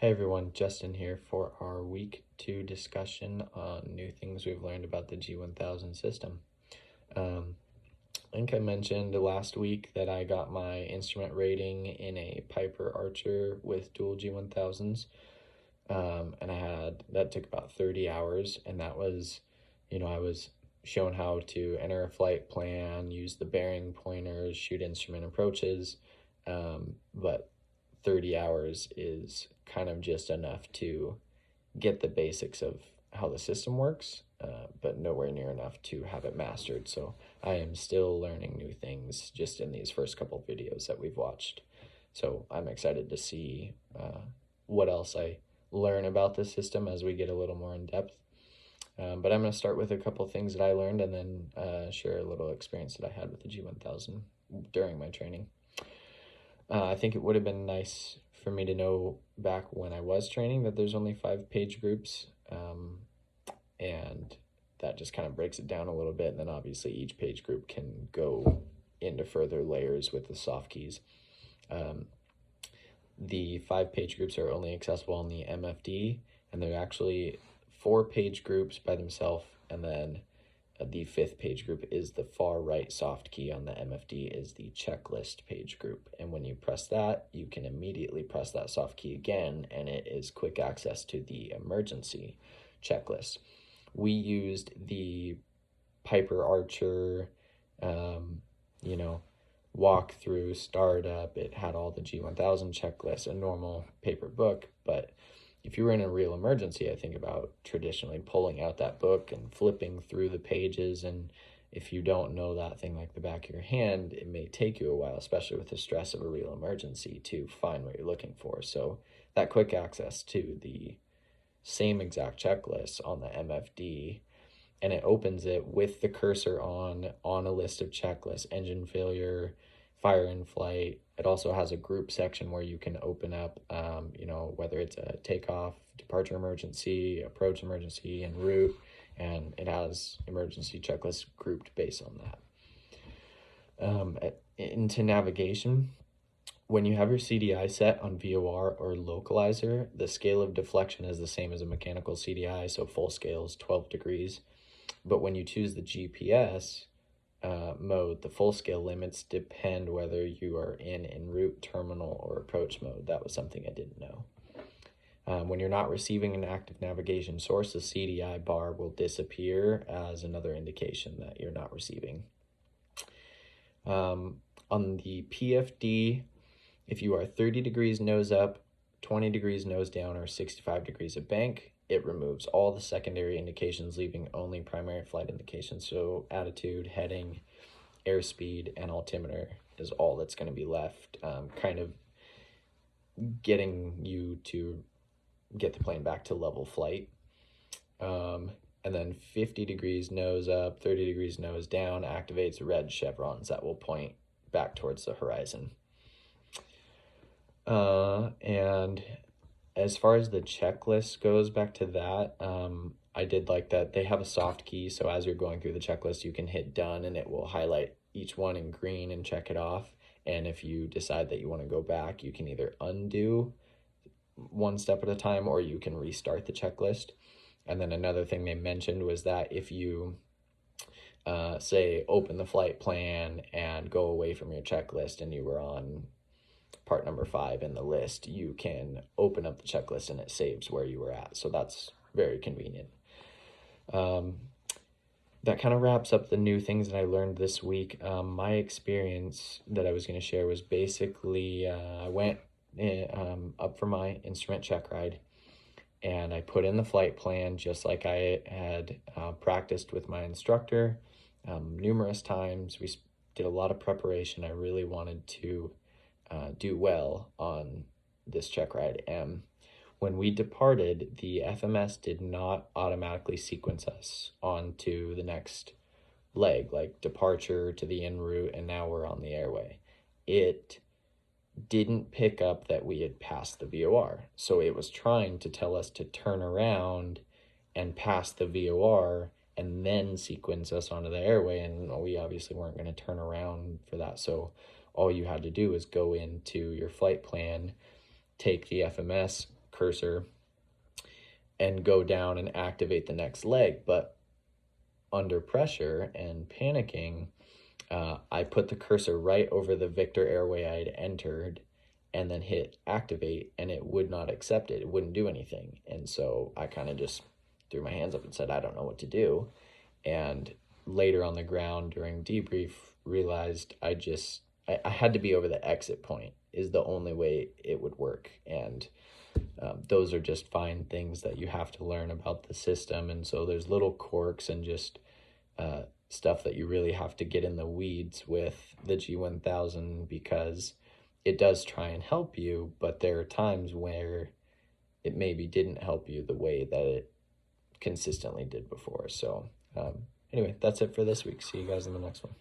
Hey everyone, Justin here for our week 2 discussion on new things we've learned about the G1000 system. I think I mentioned last week that I got my instrument rating in a Piper Archer with dual G1000s, and that took about 30 hours, and that was, I was shown how to enter a flight plan, use the bearing pointers, shoot instrument approaches, but 30 hours is kind of just enough to get the basics of how the system works, but nowhere near enough to have it mastered. So I am still learning new things just in these first couple videos that we've watched. So I'm excited to see what else I learn about the system as we get a little more in depth. But I'm going to start with a couple things that I learned and then share a little experience that I had with the G1000 during my training. I think it would have been nice for me to know back when I was training that there's only 5-page groups, and that just kind of breaks it down a little bit. And then obviously each page group can go into further layers with the soft keys. The 5-page groups are only accessible on the MFD, and they're actually 4-page groups by themselves, and then the 5th page group is the far right soft key on the MFD is the checklist page group. And when you press that, you can immediately press that soft key again, and it is quick access to the emergency checklist. We used the Piper Archer, walk through startup. It had all the G1000 checklists, a normal paper book, but if you were in a real emergency, I think about traditionally pulling out that book and flipping through the pages. And if you don't know that thing like the back of your hand, it may take you a while, especially with the stress of a real emergency, to find what you're looking for. So that quick access to the same exact checklist on the MFD, and it opens it with the cursor on a list of checklists: engine failure, fire in flight. It also has a group section where you can open up, whether it's a takeoff, departure emergency, approach emergency, and route, and it has emergency checklists grouped based on that. Into navigation, when you have your CDI set on VOR or localizer, the scale of deflection is the same as a mechanical CDI, so full scale is 12 degrees. But when you choose the GPS mode, the full scale limits depend whether you are in en route, terminal, or approach mode. That was something I didn't know. When you're not receiving an active navigation source, the CDI bar will disappear as another indication that you're not receiving. On the PFD, if you are 30 degrees nose up, 20 degrees nose down, or 65 degrees of bank, it removes all the secondary indications, leaving only primary flight indications. So attitude, heading, airspeed, and altimeter is all that's going to be left, kind of getting you to get the plane back to level flight. And then 50 degrees nose up, 30 degrees nose down activates red chevrons that will point back towards the horizon. And as far as the checklist goes, back to that, I did like that they have a soft key, so as you're going through the checklist, you can hit done and it will highlight each one in green and check it off. And if you decide that you want to go back, you can either undo one step at a time or you can restart the checklist. And then another thing they mentioned was that if you say open the flight plan and go away from your checklist and you were on part number 5 in the list, you can open up the checklist and it saves where you were at. So that's very convenient. That kind of wraps up the new things that I learned this week. My experience that I was going to share was basically I went up for my instrument check ride and I put in the flight plan just like I had practiced with my instructor numerous times. We did a lot of preparation. I really wanted to do well on this check ride. And when we departed, the FMS did not automatically sequence us onto the next leg, like departure to the en route, and now we're on the airway. It didn't pick up that we had passed the VOR. So it was trying to tell us to turn around and pass the VOR and then sequence us onto the airway. And we obviously weren't going to turn around for that. So all you had to do is go into your flight plan, take the FMS, cursor and go down and activate the next leg. But under pressure and panicking, I put the cursor right over the Victor airway I had entered and then hit activate, and it would not accept it. It wouldn't do anything. And so I kind of just threw my hands up and said, I don't know what to do. And later on the ground during debrief, realized I had to be over the exit point is the only way it would work. And those are just fine things that you have to learn about the system. And so there's little quirks and just stuff that you really have to get in the weeds with the G1000, because it does try and help you, but there are times where it maybe didn't help you the way that it consistently did before. So anyway, that's it for this week. See you guys in the next one.